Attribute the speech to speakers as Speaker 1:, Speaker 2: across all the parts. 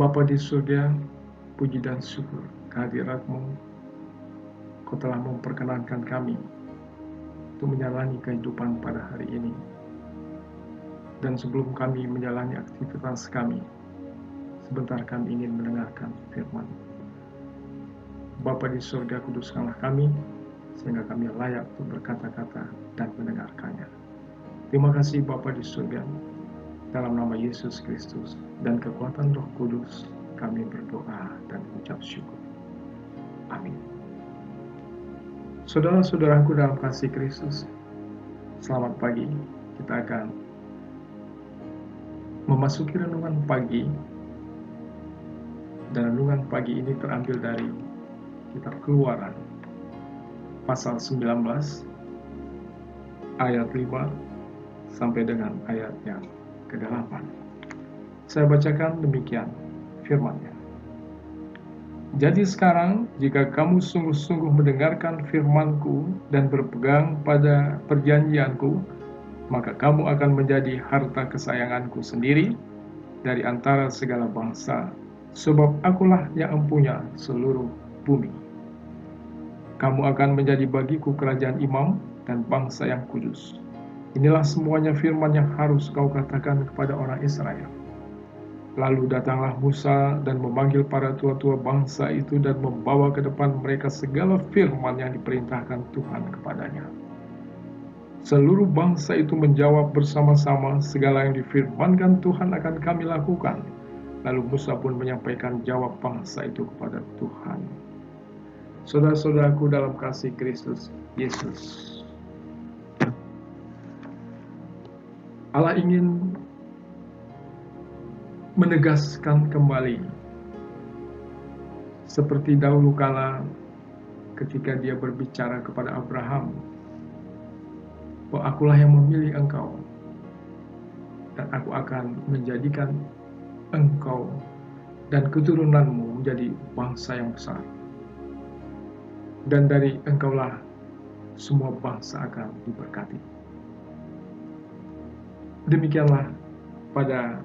Speaker 1: Bapa di surga, puji dan syukur kehadirat-Mu. Kau telah memperkenankan kami untuk menjalani kehidupan pada hari ini. Dan sebelum kami menjalani aktivitas kami, sebentar kami ingin mendengarkan firman. Bapa di surga, kuduskanlah kami, sehingga kami layak untuk berkata-kata dan mendengarkannya. Terima kasih Bapa di surga, dalam nama Yesus Kristus dan kekuatan Roh Kudus, kami berdoa dan mengucap syukur. Amin. Saudara-saudaraku dalam kasih Kristus, selamat pagi. Kita akan memasuki renungan pagi, dan renungan pagi ini terambil dari kitab Keluaran pasal 19 ayat 5 sampai dengan ayat yang ke-8. Saya bacakan demikian firman-Nya. Jadi sekarang, jika kamu sungguh-sungguh mendengarkan firman-Ku dan berpegang pada perjanjian-Ku, maka kamu akan menjadi harta kesayangan-Ku sendiri dari antara segala bangsa, sebab Akulah yang empunya seluruh bumi. Kamu akan menjadi bagiku kerajaan imam dan bangsa yang kudus. Inilah semuanya firman yang harus kau katakan kepada orang Israel. Lalu datanglah Musa dan memanggil para tua-tua bangsa itu dan membawa ke depan mereka segala firman yang diperintahkan Tuhan kepadanya. Seluruh bangsa itu menjawab bersama-sama, segala yang difirmankan Tuhan akan kami lakukan. Lalu Musa pun menyampaikan jawab bangsa itu kepada Tuhan. Saudara-saudaraku dalam kasih Kristus Yesus, Allah ingin menegaskan kembali seperti dahulu kala ketika Dia berbicara kepada Abraham, bahwa Akulah yang memilih engkau dan Aku akan menjadikan engkau dan keturunanmu menjadi bangsa yang besar, dan dari engkaulah semua bangsa akan diberkati. Demikianlah pada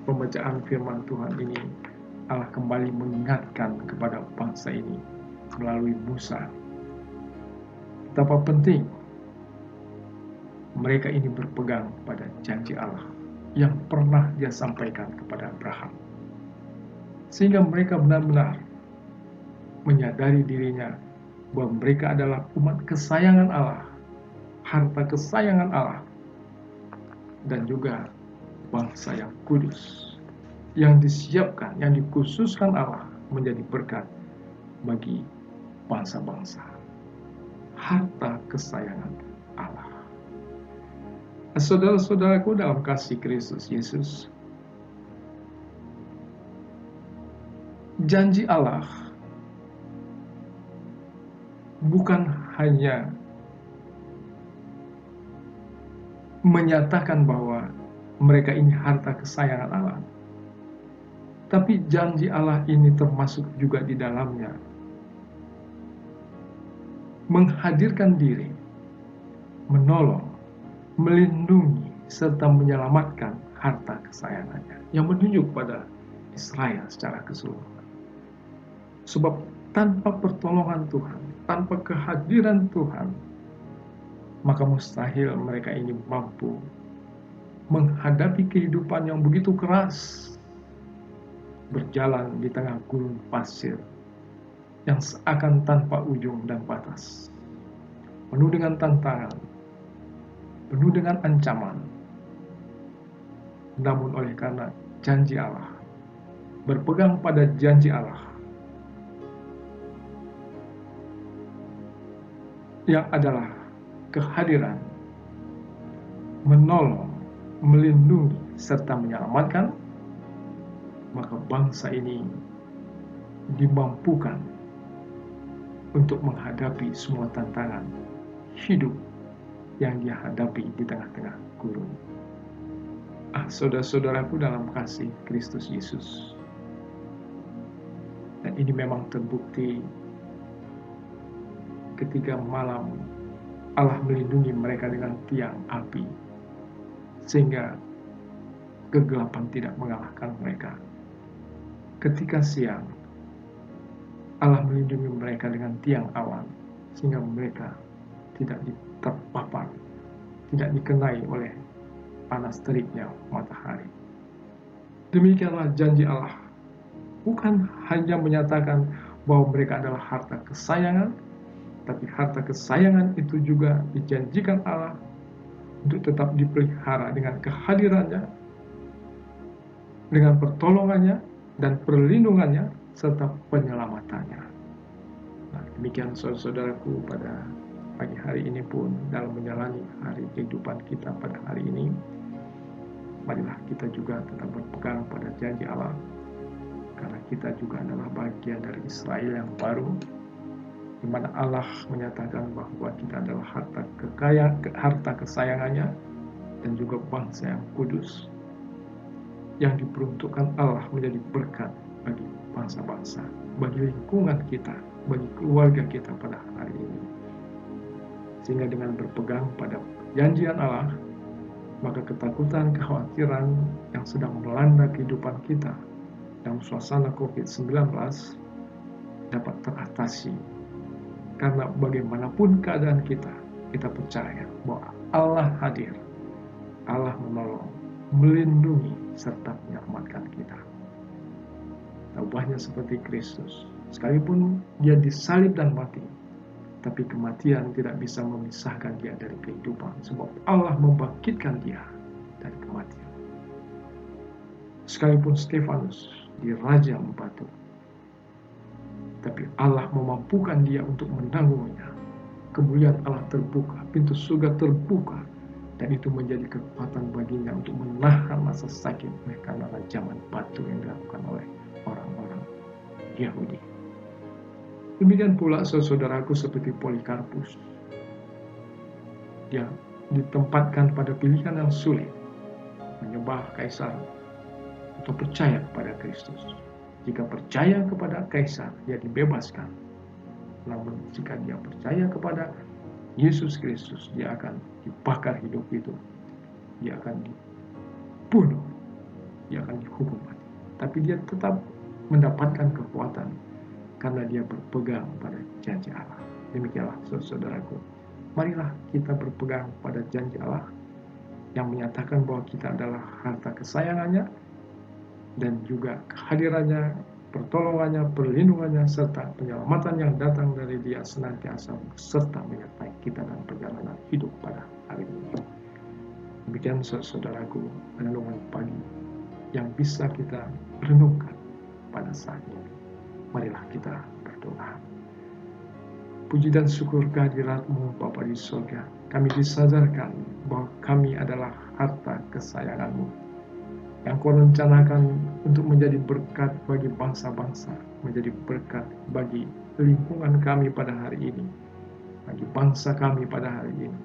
Speaker 1: pembacaan firman Tuhan ini, Allah kembali mengingatkan kepada bangsa ini melalui Musa betapa penting mereka ini berpegang pada janji Allah yang pernah Dia sampaikan kepada Abraham, sehingga mereka benar-benar menyadari dirinya bahwa mereka adalah umat kesayangan Allah, harta kesayangan Allah, dan juga bangsa yang kudus, yang disiapkan, yang dikhususkan Allah menjadi berkat bagi bangsa-bangsa, harta kesayangan Allah. Saudara-saudaraku dalam kasih Kristus Yesus, janji Allah bukan hanya menyatakan bahwa mereka ini harta kesayangan Allah, tapi janji Allah ini termasuk juga di dalamnya menghadirkan diri, menolong, melindungi, serta menyelamatkan harta kesayangannya, yang menunjuk pada Israel secara keseluruhan. Sebab tanpa pertolongan Tuhan, tanpa kehadiran Tuhan, maka mustahil mereka ini mampu menghadapi kehidupan yang begitu keras, berjalan di tengah gurun pasir yang seakan tanpa ujung dan batas, penuh dengan tantangan, penuh dengan ancaman. Namun oleh karena janji Allah, berpegang pada janji Allah yang adalah kehadiran, menolong, melindungi, serta menyelamatkan, maka bangsa ini dimampukan untuk menghadapi semua tantangan hidup yang dia hadapi di tengah-tengah gurun. Saudara-saudaraku dalam kasih Kristus Yesus, dan ini memang terbukti ketika malam Allah melindungi mereka dengan tiang api, sehingga kegelapan tidak mengalahkan mereka. ketika siang, Allah melindungi mereka dengan tiang awan, sehingga mereka tidak terpapar, tidak dikenai oleh panas teriknya matahari. Demikianlah janji Allah, bukan hanya menyatakan bahwa mereka adalah harta kesayangan, tapi harta kesayangan itu juga dijanjikan Allah untuk tetap dipelihara dengan kehadirannya, dengan pertolongannya dan perlindungannya serta penyelamatannya. Nah, demikian saudaraku pada pagi hari ini pun dalam menjalani hari kehidupan kita pada hari ini, marilah kita juga tetap berpegang pada janji Allah, karena kita juga adalah bagian dari Israel yang baru, di mana Allah menyatakan bahwa kita adalah harta kesayangannya dan juga bangsa yang kudus, yang diperuntukkan Allah menjadi berkat bagi bangsa-bangsa, bagi lingkungan kita, bagi keluarga kita pada hari ini. Sehingga dengan berpegang pada janjian Allah, maka ketakutan, kekhawatiran yang sedang melanda kehidupan kita dalam suasana COVID-19 dapat teratasi. Karena bagaimanapun keadaan kita percaya bahwa Allah hadir, Allah menolong, melindungi, serta menyelamatkan kita. Ubahnya seperti Kristus, sekalipun dia disalib dan mati, tapi kematian tidak bisa memisahkan dia dari kehidupan, sebab Allah membangkitkan dia dari kematian. Sekalipun Stefanus dirajam batu, tapi Allah memampukan dia untuk menanggungnya. Kemuliaan Allah terbuka, pintu surga terbuka, dan itu menjadi kekuatan baginya untuk menahan rasa sakit karena rajaman batu yang dilakukan oleh orang-orang Yahudi. Demikian pula saudaraku seperti Polikarpus, dia ditempatkan pada pilihan yang sulit, menyembah kaisar atau percaya kepada Kristus. Jika percaya kepada kaisar, dia dibebaskan. Namun jika dia percaya kepada Yesus Kristus, dia akan dibakar hidup itu. Dia akan dibunuh. Dia akan dihukum mati. Tapi dia tetap mendapatkan kekuatan karena dia berpegang pada janji Allah. Demikianlah saudaraku. Marilah kita berpegang pada janji Allah yang menyatakan bahwa kita adalah harta kesayangannya, dan juga kehadirannya, pertolongannya, perlindungannya, serta penyelamatan yang datang dari dia senantiasa serta menyertai kita dalam perjalanan hidup pada hari ini. Demikian saudaraku, renungan pagi yang bisa kita renungkan pada saat ini. Marilah kita berdoa. Puji dan syukur kehadirat-Mu Bapa di surga. Kami disadarkan bahwa kami adalah harta kesayangan-Mu yang Kau rencanakan untuk menjadi berkat bagi bangsa-bangsa, menjadi berkat bagi lingkungan kami pada hari ini, bagi bangsa kami pada hari ini.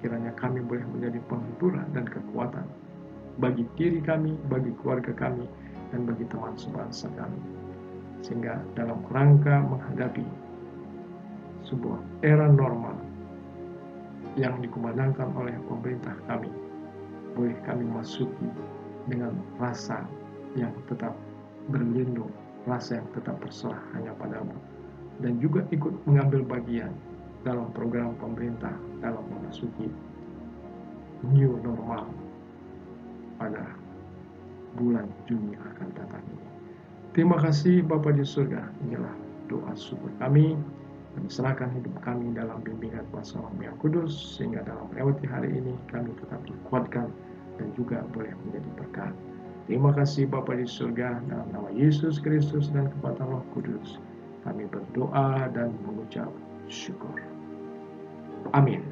Speaker 1: Kiranya kami boleh menjadi penghiburan dan kekuatan bagi diri kami, bagi keluarga kami, dan bagi teman sebangsa kami. Sehingga dalam rangka menghadapi sebuah era normal yang dikumandangkan oleh pemerintah kami, boleh kami masuki dengan rasa yang tetap berlindung, rasa yang tetap berserah hanya padamu, dan juga ikut mengambil bagian dalam program pemerintah dalam memasuki new normal pada bulan Juni akan datang ini. Terima kasih Bapa di surga, inilah doa syukur kami, dan serahkan hidup kami dalam bimbingan kuasa Roh yang kudus, sehingga dalam melewati hari ini kami tetap dikuatkan dan juga boleh menjadi berkat. Terima kasih Bapa di surga, dalam nama Yesus Kristus dan kekuatan Roh Kudus, kami berdoa dan mengucap syukur. Amin.